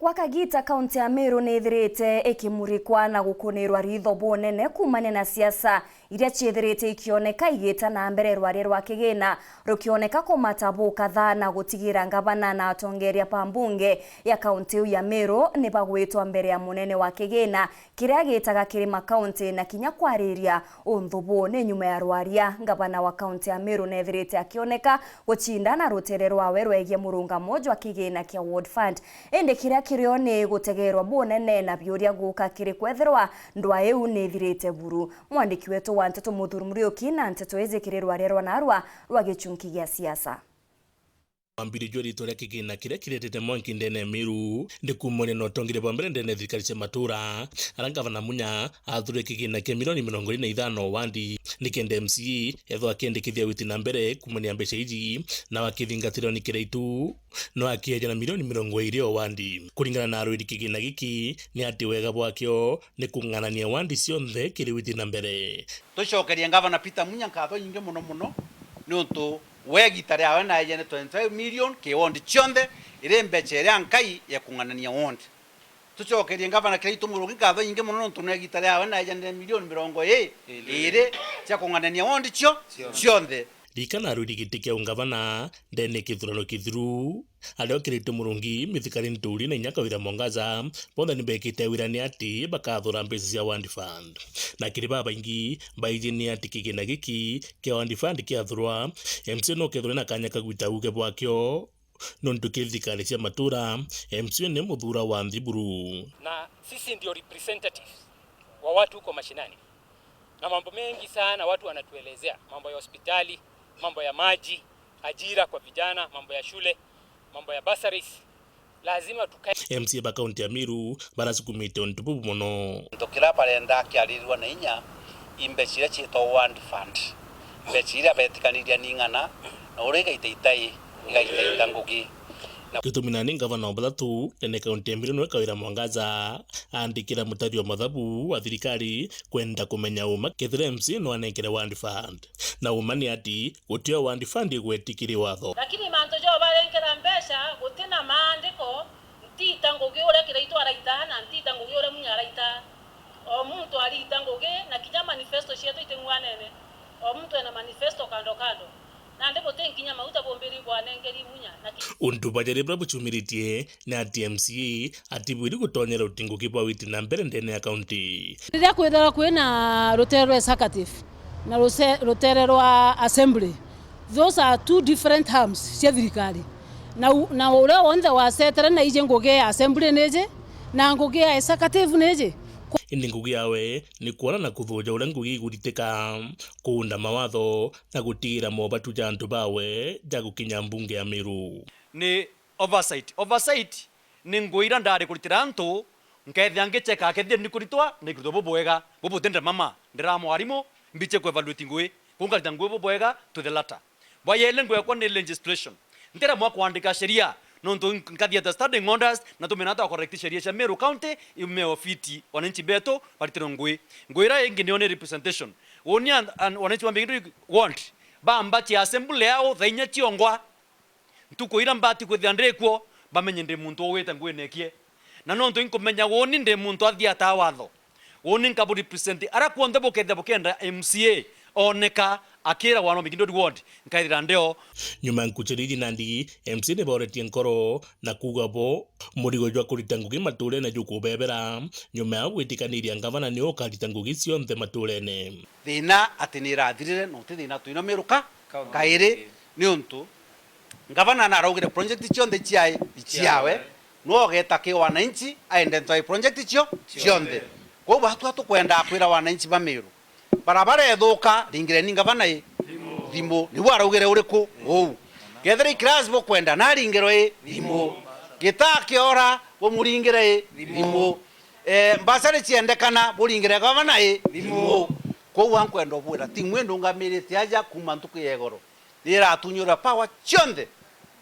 Wakagita kaunti ya Meru nithirite ikimurikwa na gukunirwa ritho bonene kumane na siasa iria ciithirite ikioneka igita na mbere rwari rwa kigina rukioneka kumatabuka tha na gutigira ngavana na atongeria pambunge ya kaunti ya Meru ni bagwitwa mbere ya munene wa kigina kiria gitaga kirima kaunti na kinya kwariria unthubu ni nyuma ya rwaria. Ngavana wa kaunti ya Meru nithirite akioneka guchinda na rutere rwawe rwegie murungamo jwa kigina kia World Fund ende kiria kirione gutegerwa bonene na biuria guka kiri kwethirwa ndwa eu nithirite buru. Mwandiki wetu wa Nteto Muthuri Muriuki na Nteto ezikirirwa rerwa narwa rwa gichunki gia siasa. Ambiri jori toria kigina kiria kiretete mwanki ndene Meru ndikumone no tongire bambere ndene thirikari cia matura arangavana munya athure kigina kia milioni 25 wandi nikende MCA etho akendekithia witi na mbere kumania mbeca iji na wakithingatirwo ni kireitu no akieja na milioni 20 wandi kuringana na arwiri kigina giki ni ati wega bwakio ni kunganania wandi cionthe kiri witi na mbere. Tucokeria ngavana Peter Munya nkatho nyingi muno ni untu wegitare awe na ejene 25 million ke wondi chonde ire mbeche ria nkai ya kunganania wondi. Tucokerie ngavana Kiraitu Murugi nkatho nyingi muno ntu negitare awe na ejene milioni 20 ire cia kunganania wondi chonde. Rikana arwiri giti kia ungavana ndene kithurano kithiru alio Kiraitu Murungi mithikari nturi na inyaka wira Mwangaza bonthe nibekite wira ni ati bakathura mbeca cia World Fund na kiri babaingi baiji ni ati kigina giki kia World Fund kiathurwa MC no kethura na kanya kagwita uge bwakio nontu kithikari cia matura MC ni muthura wa Nthiburu na sisi ndio representatives wa watu huko mashinani na mambo mengi sana watu wanatuelezea, mambo ya hospitali, mambo ya maji, ajira kwa vijana, mambo ya shule, mambo ya bursaries. Lazima tukae MC ba kaunti ya Meru barasukumite ontubu muno ntokira parenda kiarirwa na inya imbecira chito World Fund imbecira betikaniria ningana na urega itaitai igaita ngugi kitumina ni ngavana wa Bathatu ene kaunti ya Meru nweka wira Mwangaza andikira mutari wa mathabu wa thirikari kwenda kumenya uma kethira MC no anekere World Fund na uma ni ati gutio World Fund igwetikiri watho lakini manto jo barenkera mbesha gutina maandiko ntita ngugi ure Kiraitu araita na ntita ngugi ure Munya araita o muntu arita ngugi na kinya manifesto cietu itingwanene o muntu ena manifesto kando na ndipo tenkinya mauta bomberi bwanengeri Munya na untu bajere bra buchumiritie na TMC atibwiri gutonyera utinguki bwa witi na mbere ndene ya kaunti riria kwithera kwina rutere rwa executive na rutere rwa assembly. Those are two different arms cia thirikari na ule wonde wa setere na ije ngugi ya assembly neje na ngugi ya executive neje indi ngugi yawe ni kuona na kuthuja ule ngugi iguritika kuunda mawatho na gutigira mobatu ja antu bawe ja gukinya mbunge ya Meru ni oversight ni nguira ndari kuritira antu nkethia ngecheka akethia ni kuritwa ni kuritwa bobwega bobutende mama ndira mwarimu mbiche ku evaluate ngui kungalita ngui bobwega to the latter bayele ngui kwa ni legislation ndira mwa kuandika sheria nonto nkadia the standing orders na tumenata correct sheria cha Meru County imeofiti wananchi beto paritiro nguira ingi nione representation woni wananchi wambingi want ba mbati assembly yao thainya tiongwa ntukoira mbati kwithia kuo bamenye ndi muntu oweta ngui nekie na nonto inkomenya woni ndi muntu athia ta watho woni nkabu represent ara kuonde boketha bokenda MCA oneka akira wano mikindo ward nkaithira ndeo nyuma nkuchiriji nandi MC ne boretie nkoro na kuga bo murigo jwa kurita ngugi mature na jukubebera nyuma ya gwitikaniria ngavana ni okarita ngugi cionthe maturene thina atinira thirire no thina tuino Meruka kaire ni untu ngavana na araugire project cionthe ciawe no geta ke wananchi aende ntoi project cionthe kwa hatu kwenda kwira wananchi ba Meru barabara ethuka ringire ni ngavana thimo ni waraugire uriku gethera class bo kwenda na ringiro thimo gitake ora bo muringire thimo mbasare ciendekana buringire gavana thimo kwa wankwenda obwira ti mwendo ngamirite aja kuma ntuku yegoro rira atunyura power chonde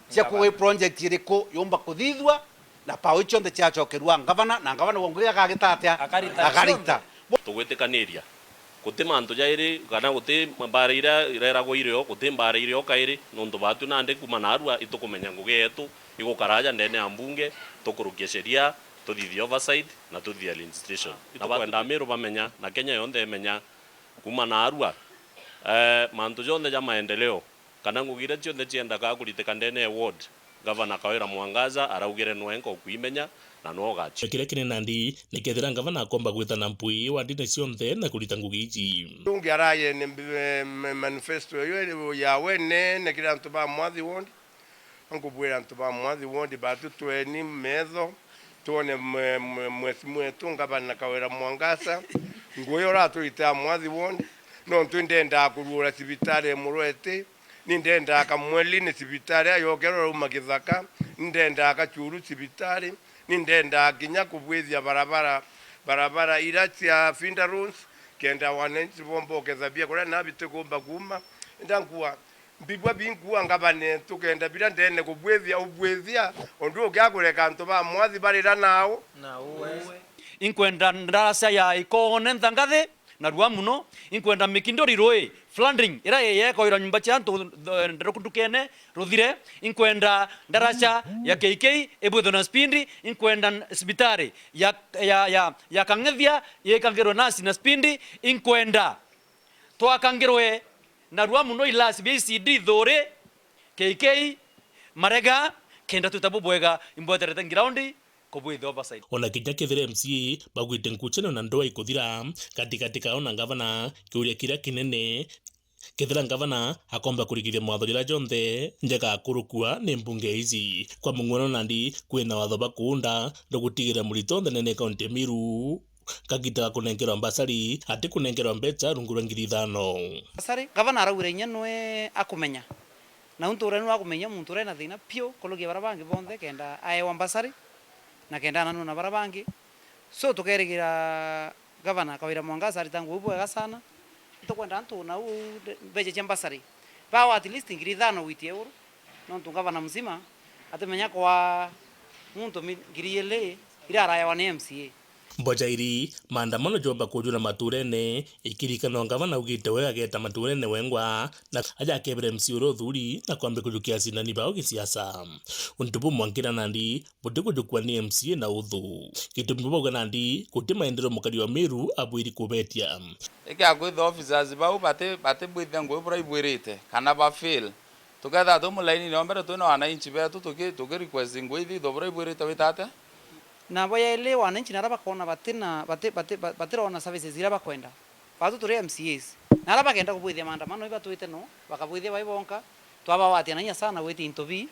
cia kuwe project iriko yomba kuthithwa na power chonde cia chokerwa ngavana na ngavana wonguria kagitatia akarita tugwitikaniria guti mantu jairi kana guti mbarira irera go irio guti mbarira irio kairi nondu batu nande kuma narua itukumenya ngugi yetu igukaraja ndene ya mbunge tukurukia sheria tuthithia oversight na tuthithia legislation na kwenda Meru bamenya na Kenya yonthe emenya kuma na Arua mantu jonthe ja maendeleo kana ngugire cionthe ciendaga kuritika ndene ward Gavana Kawira Mwangaza araugire nwenko kuimenya na no gachi kire kine nandi nikethira gavana akomba gwitana mpui wa ndine cionthe na kurita ngugi ici tungi araye ne manifesto yo ya wene ne kira ntu ba mwathi wondi ngubwira ntu ba mwathi wondi batu tweni metho tuone mwetu Gavana Kawira Mwangaza nguyo ratu ita mwathi wondi no ndenda kurura sibitare murwete nindenda akamweli ni sibitari ayogero ruma githaka ndenda akachuru sibitari nindenda akinya kubwithia barabara ira cia Finda Roads kenda wananchi bombo kethabia kura na bitegomba kuma ndankua mbigwa bingua ngabane tukenda bila ndene kubwithia ondu gyagureka ntu ba mwathi barira nao inkwenda ndarasa ya ikone nthangathi na rua muno inkwenda mikindori roi floundering ira yeko ira nyumba cia ntu ndrokundukene ruthire inkwenda ndarasha ya KK ebwetho na spindi inkwenda sibitari ya Kang'ethia yekangirwe nasi na spindi inkwenda twakangirwe na rua muno ilasi BCD thore KK marega kenda tutabubwega imbweterete ngiraundi kubwitha oversight ona kinya kithire MCA bagwite nkucheno na ndoa ikuthira katikati kao na gavana kiuria kiria kinene kithira gavana akomba kurigithia mwatho rira jonthe njega akurukua ni mbunge ici kwa mung'ono nandi kwina watho bakunda ndugutigira murito nene kaunti Meru kagita kunengerwa mbasari ati kunengerwa mbeca rungu rwa 5,000 mbasari gavana araugire nyenwe akumenya na unture no akumenya muntu rena thina pio kologia barabangi bonthe kenda aewa mbasari na kenda nanu na barabangi so tukerigira Gavana Kawira Mwangaza aritangu ubwega sana tukwenda ntu na beje chambasari bawa at least 5,000 witi euro no ntu gavana mzima atemenya kwa muntu 1,000 ira araya wa MCA mbojairi maandamano jomba kujuna maturene ikirikana gavana ugite wega geta maturene wengwa na aja kebere MCA thuri na kwambe kujukia sinani bao kisiasa untubu mwankira nandi bote kujukwa ni MCA na uthu kitumbuboga nandi kuti maendeleo mukali wa Meru abwiri kubetia eke agwitha officers bau bate bwithia ngwe bura ibwirite kana ba fail tuketha tumu line ni ombere tu na wananchi betu tuki request ngwe ithi thobura ibwirite witate na boya ile wananchi naraba kona batira ona services ira bakwenda batu turi MCAs naraba kenda kubwithia maandamano iba tuite no bakabwithia baibonka twaba wati nanya sana weti intobi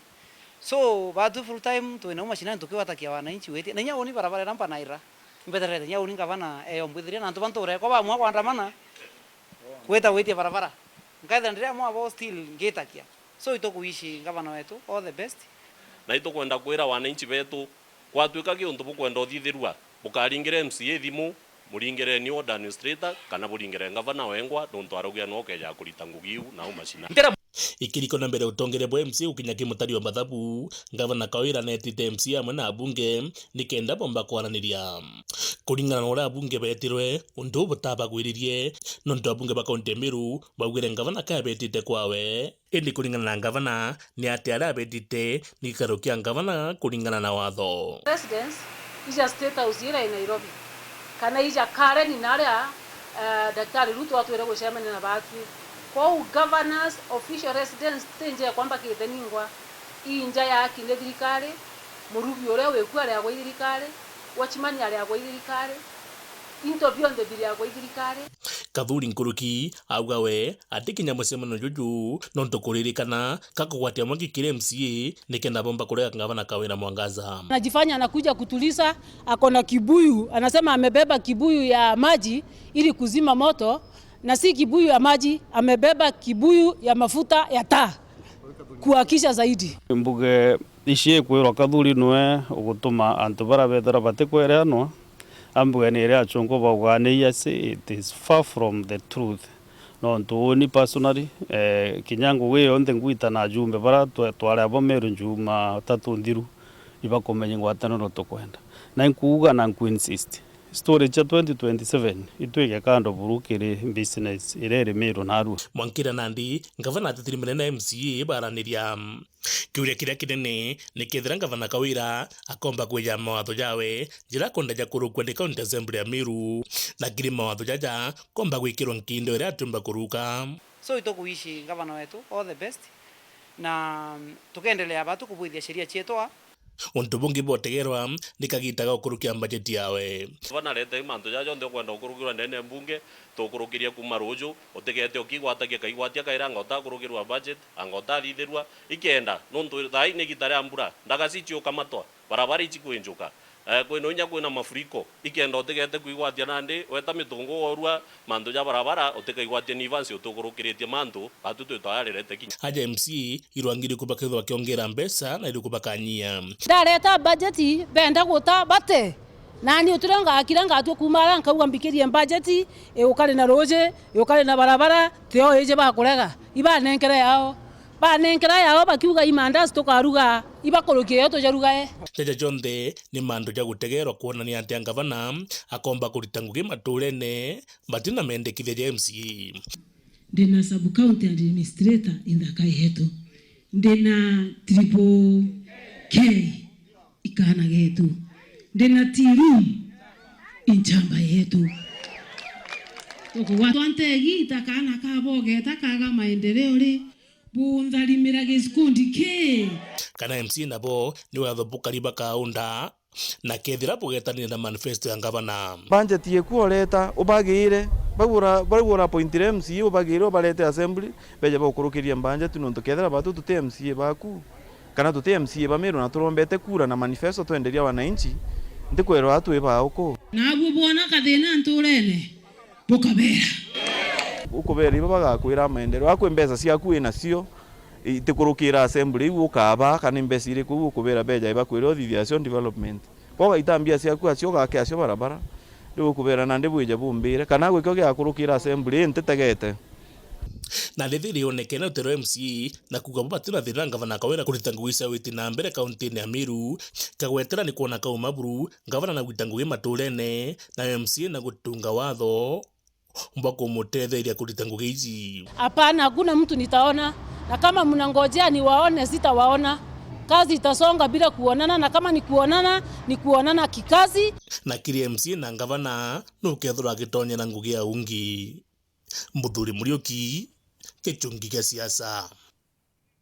so batu full time tuina mashinani tukiwatakia wananchi weti nanya oni barabara rampa naira mbetere nanya oni gavana ombwithiria na ntubantu ure kwa bamwa kuandamana kweta weti barabara ngaitha ndiria mwa bo still ngetakia so itokuishi gavana wetu all the best na itukwenda kwira wananchi betu kwatuika kiuntu bukwenda uthithirua bukaringire MCA thimu muringire ni order administrator kana buringire gavana wengwa nontu arugia no keja kurita ngugiu na umashina ikiriko na mbere utongere bwa MCA ukinya kimutari wa mathabu gavana Kawira netite MCA amwe na abunge nikenda bomba kwaraniria kuringana na ura abunge betirwe undu butaba gwiririe nontu abunge ba kaunti Meru baugire gavana kabetite kwawe indi kuringana na gavana ni ati ara betite nikarukia gavana kuringana na watho residents ija state house ira in Nairobi kana ija Karen inaria daktari Ruto atwere gucemania na batu kwa governors official residents tenje kwamba kitheningwa inja ya kinde thirikari murubi uria weku aria gwa thirikari watchman aria gwa thirikari into beyond the bill ya gwa thirikari Kathuri Nkuruki augawe ati kinya mucemano juju nontu kuririkana kakugwatia mwangi kire MCA nikenda bomba kurega gavana Kawira Mwangaza anajifanya anakuja kutuliza akona kibuyu anasema amebeba kibuyu ya maji ili kuzima moto na si kibuyu ya maji amebeba kibuyu ya mafuta ya taa kuhakisha zaidi mbuge ishie kwirwa Kathuri nwe ugutuma antu bara bethera batikwereanwa ambuge ni ria chungo bagwane yes it is far from the truth no ntuni personally kinyangu we onthe ngwita na jumbe bara tware abo Meru njuma tatu ndiru ibakomenye ngwatano no tukwenda na nkuuga na nku insist story cha 2027 itwike kando burukiri business irere Meru na Arua. Mwankira Nandi ngavana atitiri munene MCA baraniria kiuria kiria kinene ni kethira ngavana Kawira akomba kweja mawatho jawe njira kondaja kurukwa ni county assembly ya Meru na kiri mawatho jaja komba gwikirwa nkindo iria atumba kuruka. So itokuishi gavana wetu all the best na tukendelea batu kubuithia sheria cietwa untu bungi botegerwa nikagitaga ukurukia budget yawe bana rete mantu jajo ndio kwenda ukurukirwa ndene mbunge tukurukiria kuma ruju utigete ukigwatagia kaigwatia kaira ngota kurukirwa budget angota thithirwa ikenda nuntu thai ni gitare ambura ndagacicio kamatwa barabara ici kwinjuka kwino nya kwina mafuriko ikenda utigete kuigwatia nandi weta mitungu orua mantu ja barabara utikaigwatia ni vansi utukurukiritie mantu atutu tayarete kinya aja MC irwangiri kubakethwa kiongera mbesa na irukubakanyia ndareta budget benda guta bate nani uturenga akiranga atu kumara nkauga mbikirie budget ukari na roje ukari na barabara teo eje bakurega iba nenkere yao banenkera yao bakiuga imandas tukaruga ibakurukie tujarugae jaja jonde ni mando ja gutegerwa kuonania ati ngavana akomba kurita ngugi maturene batina mendekithia ja MCA ndina sub county administrator indhakai hetu ndina triple K ikana getu ndina tiru inchamba yetu toko watu antegi itakana kaboge takaga maendeleo ri bunzalimira gisikundi ke kana MC nabo ni wathobuka riba kaunda na kethira bugetanire na manifesto ya ngavana budget yekuoleta ubagire bagura pointire MC ubagire ubalete assembly beje bakurukiria budget nuntu kethira batu tute MC baku kana tute MC ba Meru na turombete kura na manifesto twenderia wananchi ndikwero atu eba uko nabu bona kathina nturene bukabera ukubera iba bagakwira maendeleo akwe mbesa ciaku inacio itikurukira assembly ukaba kana mbesa iri ku ukubera beja iba kwira aviation development boga itambia ciaku acio gake acio barabara riu ukubera na ndibwije bumbire kana gwikyo gya kurukira assembly ntitegete na rithiri onekene utero MC na kuga bubatira thira ngavana Kawira kurita nguisa witi na mbere county ya Meru kagwetera ni kuona kauma buru ngavana na gwitanguye maturene na MC na gutunga watho mbako mutetheria kurita ngugi hizi. Hapana, hakuna mtu nitaona, na kama mnangojea niwaone sitawaona. Kazi itasonga bila kuonana, na kama ni kuonana kikazi. Na kiri MC na ngavana nukethura gitonya na ngugi ya ungi Muthuri Muriuki, Kichungi kia siasa.